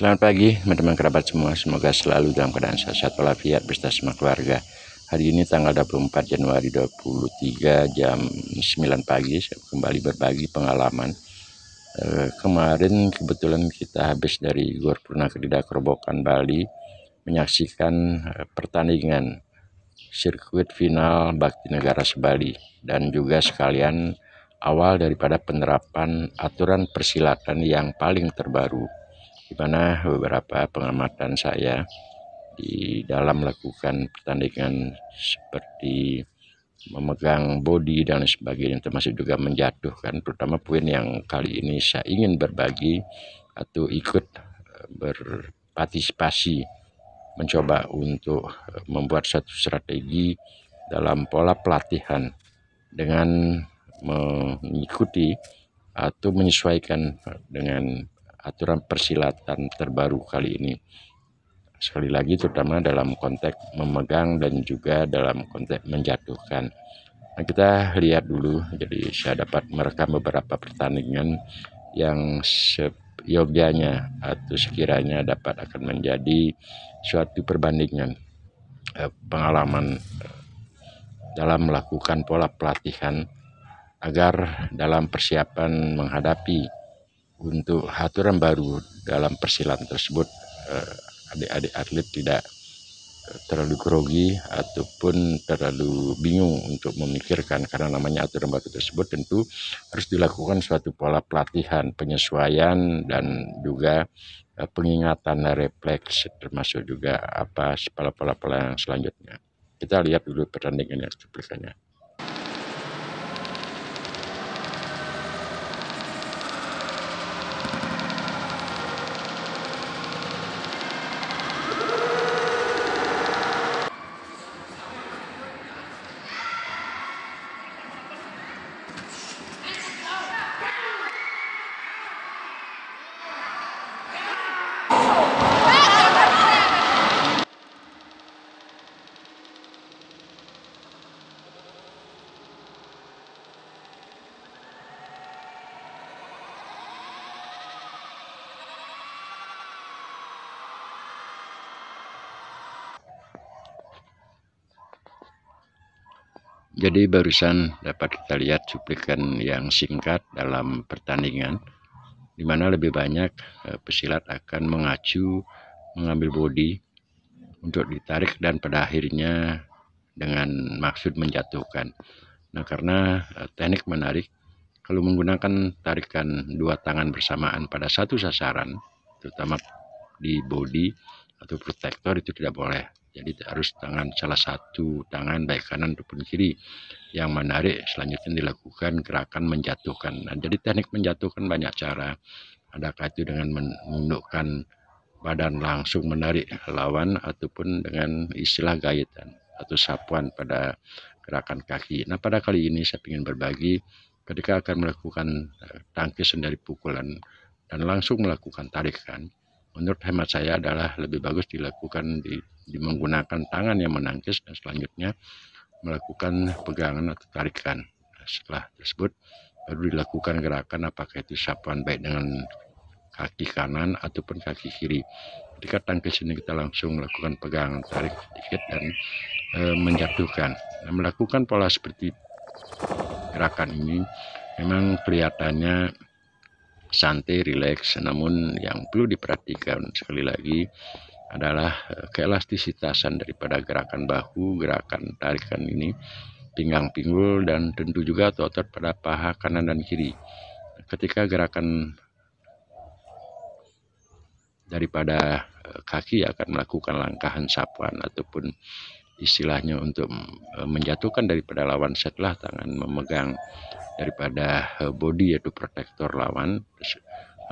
Selamat pagi teman-teman kerabat semua, semoga selalu dalam keadaan sehat walafiat beserta semua keluarga. Hari ini tanggal 24 Januari 2023 jam 9 pagi saya kembali berbagi pengalaman. Kemarin kebetulan kita habis dari Gor Purnakedida Kerobokan Bali menyaksikan pertandingan sirkuit final Bakti Negara Sebali dan juga sekalian awal daripada penerapan aturan persilatan yang paling terbaru, di mana beberapa pengamatan saya di dalam melakukan pertandingan seperti memegang body dan sebagainya, termasuk juga menjatuhkan, terutama poin yang kali ini saya ingin berbagi atau ikut berpartisipasi mencoba untuk membuat satu strategi dalam pola pelatihan dengan mengikuti atau menyesuaikan dengan aturan persilatan terbaru kali ini. Sekali lagi terutama dalam konteks memegang dan juga dalam konteks menjatuhkan. Nah, kita lihat dulu, jadi saya dapat merekam beberapa pertandingan yang seyogyanya atau sekiranya dapat akan menjadi suatu perbandingan pengalaman dalam melakukan pola pelatihan agar dalam persiapan menghadapi untuk aturan baru dalam persilatan tersebut, adik-adik atlet tidak terlalu grogi ataupun terlalu bingung untuk memikirkan, karena namanya aturan baru tersebut tentu harus dilakukan suatu pola pelatihan, penyesuaian dan juga pengingatan refleks, termasuk juga apa pola-pola yang selanjutnya. Kita lihat dulu pertandingan yang cuplikannya. Jadi barusan dapat kita lihat cuplikan yang singkat dalam pertandingan, di mana lebih banyak pesilat akan mengacu, mengambil body untuk ditarik dan pada akhirnya dengan maksud menjatuhkan. Nah, karena teknik menarik, kalau menggunakan tarikan dua tangan bersamaan pada satu sasaran, terutama di body atau protektor, itu tidak boleh. Jadi harus salah satu tangan baik kanan ataupun kiri yang menarik, selanjutnya dilakukan gerakan menjatuhkan. Nah, jadi teknik menjatuhkan banyak cara. Adakah itu dengan menundukkan badan langsung menarik lawan ataupun dengan istilah gaitan atau sapuan pada gerakan kaki. Nah, pada kali ini saya ingin berbagi ketika akan melakukan tangkisan dari pukulan dan langsung melakukan tarikan. Menurut hemat saya adalah lebih bagus dilakukan di menggunakan tangan yang menangkis dan selanjutnya melakukan pegangan atau tarikan. Nah, setelah tersebut baru dilakukan gerakan, apakah itu sapuan baik dengan kaki kanan ataupun kaki kiri. Ketika tangkis ini kita langsung melakukan pegangan, tarik sedikit dan menjatuhkan. Nah, melakukan pola seperti gerakan ini memang kelihatannya santai, rileks, namun yang perlu diperhatikan sekali lagi adalah keelastisitasan daripada gerakan bahu, gerakan tarikan ini, pinggang pinggul, dan tentu juga otot pada paha kanan dan kiri. Ketika gerakan daripada kaki akan melakukan langkahan sapuan ataupun istilahnya untuk menjatuhkan daripada lawan setelah tangan memegang daripada body yaitu protektor lawan.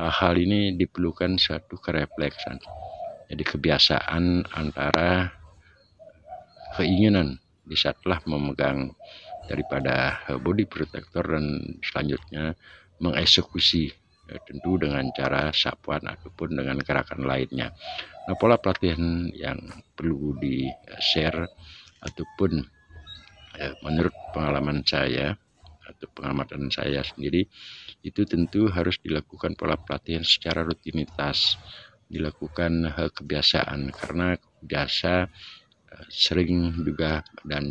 Hal ini diperlukan satu kerefleksan, jadi kebiasaan antara keinginan di saatlah memegang daripada body protektor dan selanjutnya mengeksekusi, tentu dengan cara sapuan ataupun dengan gerakan lainnya. Nah, pola pelatihan yang perlu di-share ataupun menurut pengalaman saya atau pengamatan saya sendiri, itu tentu harus dilakukan pola pelatihan secara rutinitas dilakukan kebiasaan, karena biasa sering juga dan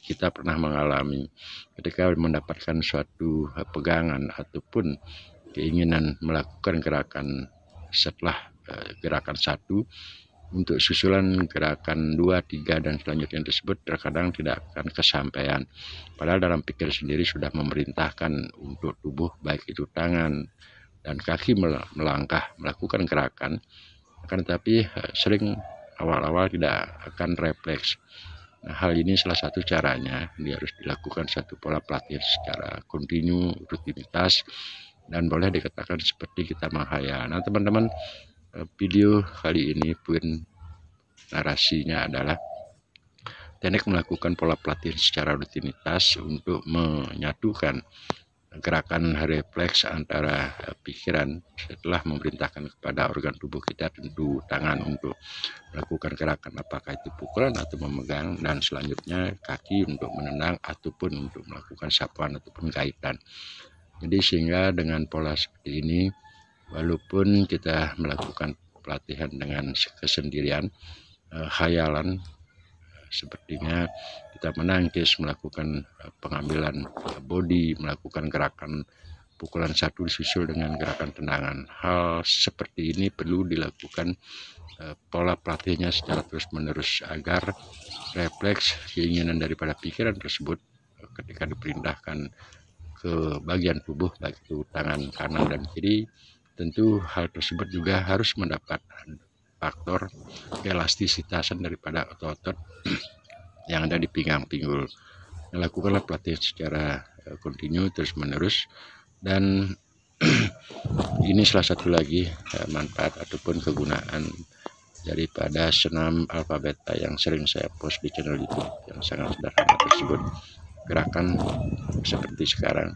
kita pernah mengalami ketika mendapatkan suatu pegangan ataupun keinginan melakukan gerakan setelah gerakan satu, untuk susulan gerakan 2, 3 dan selanjutnya tersebut terkadang tidak akan kesampaian. Padahal dalam pikir sendiri sudah memerintahkan untuk tubuh, baik itu tangan dan kaki melangkah melakukan gerakan, akan tetapi sering awal-awal tidak akan refleks. Nah, hal ini salah satu caranya, dia harus dilakukan satu pola pelatihan secara kontinu, rutinitas, dan boleh dikatakan seperti kita menghayal. Nah teman-teman, video kali ini pun narasinya adalah teknik melakukan pola pelatihan secara rutinitas untuk menyatukan gerakan refleks antara pikiran setelah memerintahkan kepada organ tubuh kita, tentu tangan untuk melakukan gerakan apakah itu pukulan atau memegang, dan selanjutnya kaki untuk menendang ataupun untuk melakukan sapuan ataupun gaitan. Jadi sehingga dengan pola seperti ini, walaupun kita melakukan pelatihan dengan kesendirian, khayalan sepertinya kita menangkis, melakukan pengambilan body, melakukan gerakan pukulan satu disusul dengan gerakan tendangan. Hal seperti ini perlu dilakukan pola pelatihannya secara terus menerus agar refleks keinginan daripada pikiran tersebut ketika diperintahkan ke bagian tubuh baik itu tangan kanan dan kiri, tentu hal tersebut juga harus mendapat faktor elastisitasan daripada otot-otot yang ada di pinggang pinggul. Lakukanlah pelatihan secara kontinu terus menerus, dan ini salah satu lagi manfaat ataupun kegunaan daripada senam alfa beta yang sering saya post di channel YouTube yang sangat sederhana tersebut. Gerakan seperti sekarang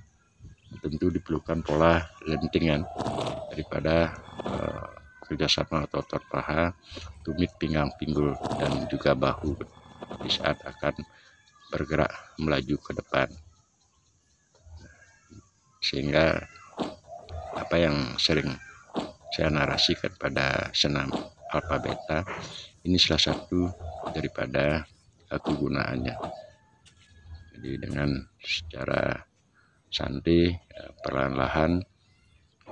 tentu diperlukan pola lentingan daripada kerjasama otot paha, tumit, pinggang pinggul, dan juga bahu di saat akan bergerak melaju ke depan. Sehingga apa yang sering saya narasikan pada senam alfa beta ini salah satu daripada kegunaannya. Jadi dengan secara santai, perlahan-lahan,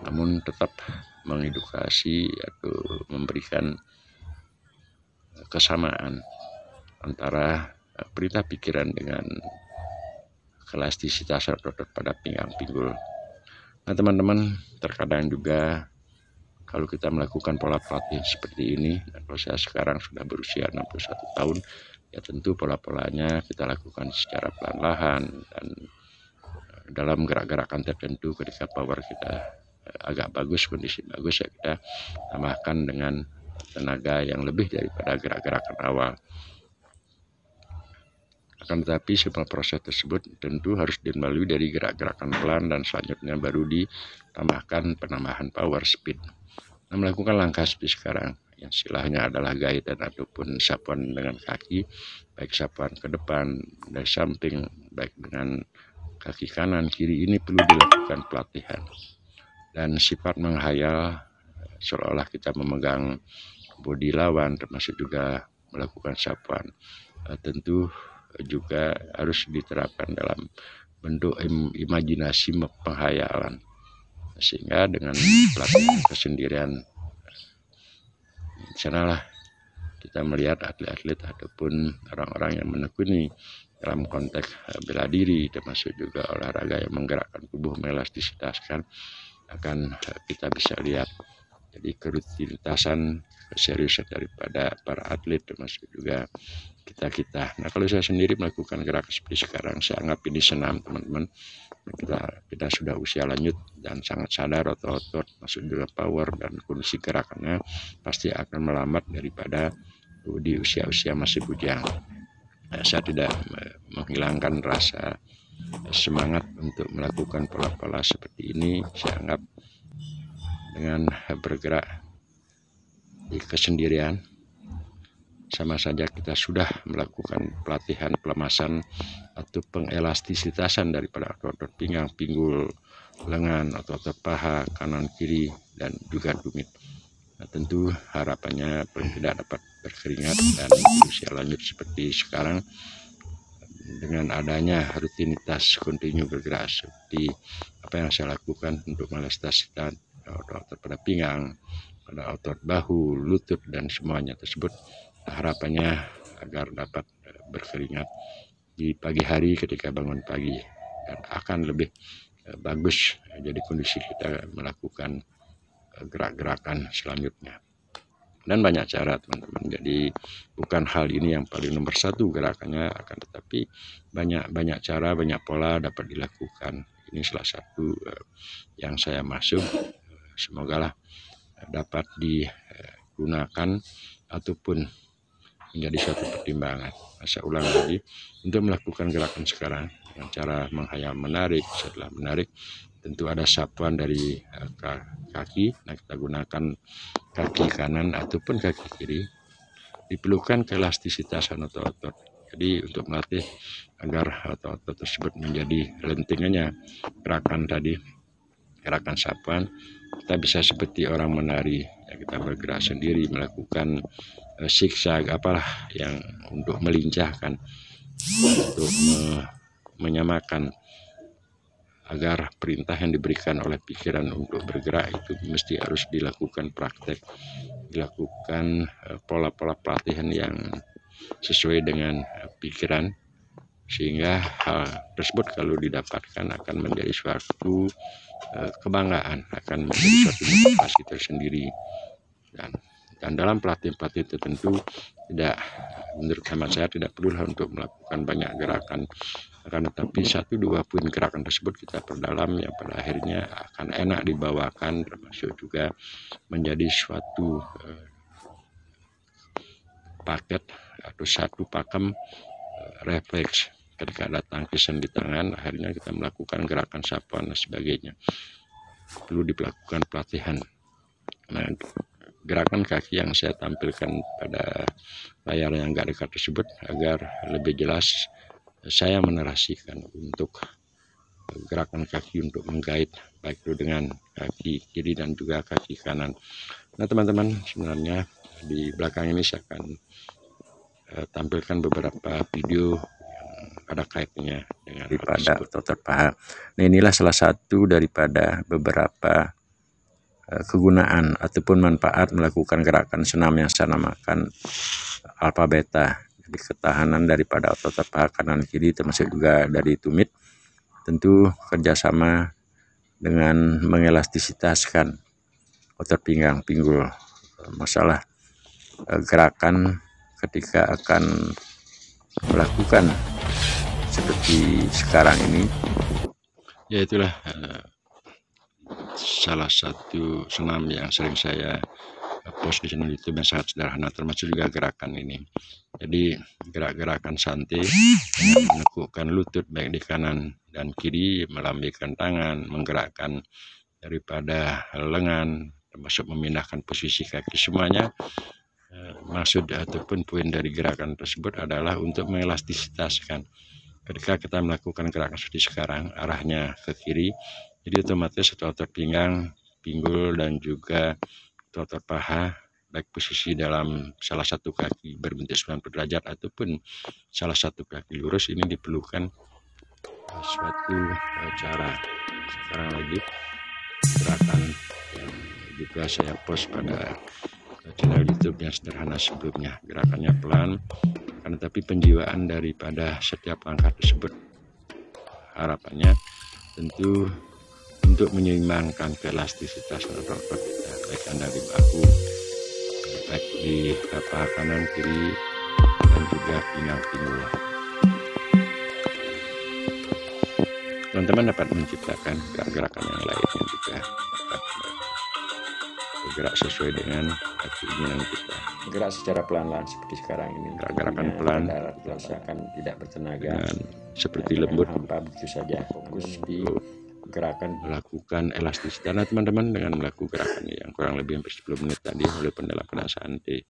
namun tetap mengedukasi atau memberikan kesamaan antara perintah pikiran dengan elastisitas otot pada pinggang pinggul. Nah teman-teman, terkadang juga kalau kita melakukan pola pelatihan seperti ini, dan kalau saya sekarang sudah berusia 61 tahun, ya tentu pola-polanya kita lakukan secara pelan-pelan dan dalam gerak-gerakan tertentu. Ketika power kita agak bagus, kondisi bagus, ya kita tambahkan dengan tenaga yang lebih daripada gerak-gerakan awal. Akan tetapi semua proses tersebut tentu harus dilalui dari gerak-gerakan pelan dan selanjutnya baru ditambahkan penambahan power speed. Nah, melakukan langkah seperti sekarang yang istilahnya adalah gaitan ataupun sapuan dengan kaki, baik sapuan ke depan dari samping, baik dengan kaki kanan kiri, ini perlu dilakukan pelatihan. Dan sifat menghayal seolah-olah kita memegang bodi lawan, termasuk juga melakukan sapuan, tentu juga harus diterapkan dalam bentuk imajinasi penghayalan. Sehingga dengan pelatihan kesendirian, sanalah kita melihat atlet-atlet ataupun orang-orang yang menekuni dalam konteks bela diri, termasuk juga olahraga yang menggerakkan tubuh, melastisitaskan, akan kita bisa lihat jadi kerutinitasan, keseriusan daripada para atlet, termasuk juga kita. Nah kalau saya sendiri melakukan gerakan seperti sekarang, saya anggap ini senam teman-teman. Kita sudah usia lanjut dan sangat sadar otot-otot, masuk juga power dan kondisi gerakannya pasti akan melambat daripada di usia-usia masih bujang. Saya tidak menghilangkan rasa semangat untuk melakukan pola-pola seperti ini. Saya anggap dengan bergerak di kesendirian sama saja kita sudah melakukan pelatihan pelemasan atau pengelastisitasan daripada otot pinggang, pinggul, lengan, otot paha, kanan kiri, dan juga tumit. Nah, tentu harapannya paling tidak dapat berkeringat dan usia lanjut seperti sekarang dengan adanya rutinitas kontinu bergerak seperti apa yang saya lakukan untuk melestarikan otot pada pinggang, pada otot bahu, lutut dan semuanya tersebut. Harapannya agar dapat berkeringat di pagi hari ketika bangun pagi dan akan lebih bagus jadi kondisi kita melakukan gerak-gerakan selanjutnya. Dan banyak cara teman-teman, jadi bukan hal ini yang paling nomor satu gerakannya, akan tetapi banyak cara, banyak pola dapat dilakukan. Ini salah satu yang saya masuk, semoga lah dapat digunakan ataupun menjadi suatu pertimbangan. Saya ulang lagi, untuk melakukan gerakan sekarang dengan cara menghayal menarik. Setelah menarik tentu ada sapuan dari kaki. Nah, kita gunakan kaki kanan ataupun kaki kiri, diperlukan keelastisitasan otot-otot. Jadi untuk melatih agar otot-otot tersebut menjadi lentingannya gerakan tadi, gerakan sapuan, kita bisa seperti orang menari ya, kita bergerak sendiri melakukan zigzag apalah yang untuk melincahkan, untuk menyamakan agar perintah yang diberikan oleh pikiran untuk bergerak itu mesti harus dilakukan praktek, dilakukan pola-pola pelatihan yang sesuai dengan pikiran, sehingga hal tersebut kalau didapatkan akan menjadi suatu kebanggaan, akan menjadi suatu motivasi tersendiri. Dan dalam pelatihan-pelatihan tertentu tidak, menurut hemat saya tidak perlu untuk melakukan banyak gerakan, karena tapi 1-2 poin gerakan tersebut kita perdalam yang pada akhirnya akan enak dibawakan, termasuk juga menjadi suatu paket atau satu pakem refleks ketika ada tangkisan di tangan, akhirnya kita melakukan gerakan sapuan dan sebagainya, perlu dilakukan pelatihan. Nah, gerakan kaki yang saya tampilkan pada layar yang agak dekat tersebut agar lebih jelas saya menarasikan untuk gerakan kaki untuk menggait baik itu dengan kaki kiri dan juga kaki kanan. Nah teman-teman, sebenarnya di belakang ini saya akan tampilkan beberapa video yang ada kaitannya dengan daripada otot paha. Nah, inilah salah satu daripada beberapa kegunaan ataupun manfaat melakukan gerakan senam yang saya namakan alfa beta. Jadi ketahanan daripada otot paha kanan kiri termasuk juga dari tumit, tentu kerjasama dengan mengelastisitaskan otot pinggang, pinggul. Masalah gerakan ketika akan melakukan seperti sekarang ini, yaitulah salah satu senam yang sering saya post di channel YouTube yang sangat sederhana, termasuk juga gerakan ini. Jadi gerak-gerakan santai dengan menekukkan lutut baik di kanan dan kiri, melambaikan tangan, menggerakkan daripada lengan, termasuk memindahkan posisi kaki, semuanya maksud ataupun poin dari gerakan tersebut adalah untuk mengelastisitaskan. Ketika kita melakukan gerakan seperti sekarang, arahnya ke kiri, jadi otomatis otot pinggang, pinggul dan juga otot paha, baik posisi dalam salah satu kaki berbentuk 90 derajat ataupun salah satu kaki lurus, ini diperlukan suatu cara. Sekarang lagi gerakan yang juga saya post pada channel YouTube yang sederhana sebelumnya, gerakannya pelan, karena tapi penjiwaan daripada setiap langkah tersebut harapannya tentu untuk menyeimbangkan keelastisitas otot kita, baik dari bahu, baik di paha kanan kiri dan juga pinggang pinggul. Teman-teman dapat menciptakan gerakan yang lainnya juga dapat bergerak sesuai dengan keinginan kita. Gerak secara pelan-pelan seperti sekarang ini. Gerakan pelan, rasakan tidak bertenaga, dan seperti lembut, hampa begitu saja. Fokus di gerakan, melakukan elastisitas. Nah teman-teman, dengan melakukan gerakan yang kurang lebih hampir 10 menit tadi oleh pendalaman santai,